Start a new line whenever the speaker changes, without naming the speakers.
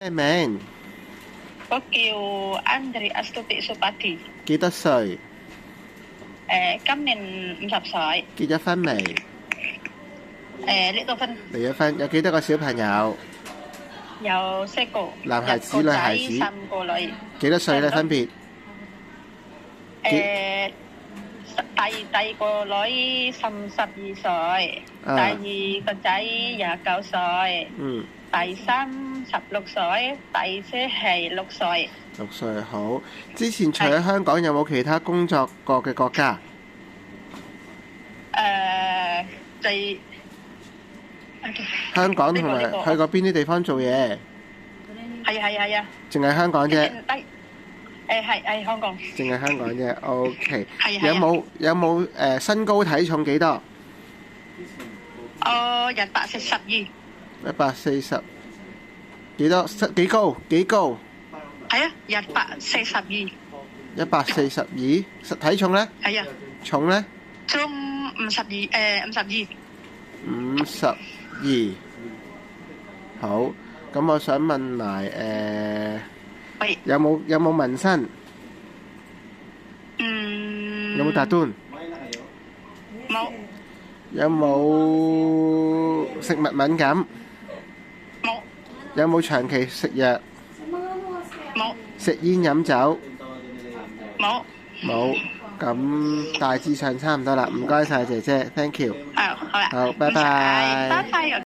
咩名？
我叫 Andri Astuti Supadi，
幾多歲？
今年50歲，
結咗婚未？
呢個婚
離咗婚，有幾多個小朋友？
有4個，
男孩子、
一個
女孩子？
仔3個女。
幾多歲咧？分別？
第二個女32歲，第二個仔29歲，第三16歲，第四係6歲。
6歲，好。之前除咗香港，有冇其他工作過嘅國家？香港同埋去過邊啲地方做嘢？
係啊。
淨係香港啫。
係香港。
淨係香港啫。OK。
係。
有冇身高體重幾多
？142。
140。幾多？幾高？幾高？
係啊，142。
142。體重咧？
係啊。
重咧？
重52。
52。好，咁我想問埋有冇紋身？有冇tattoo？
冇。
有冇食物敏感？
冇。
有冇長期食藥？
冇。
食煙飲酒？
冇。
冇。咁大致上差唔多啦，唔該晒姐姐 ，thank you。
好啦。
好，拜拜。
拜拜。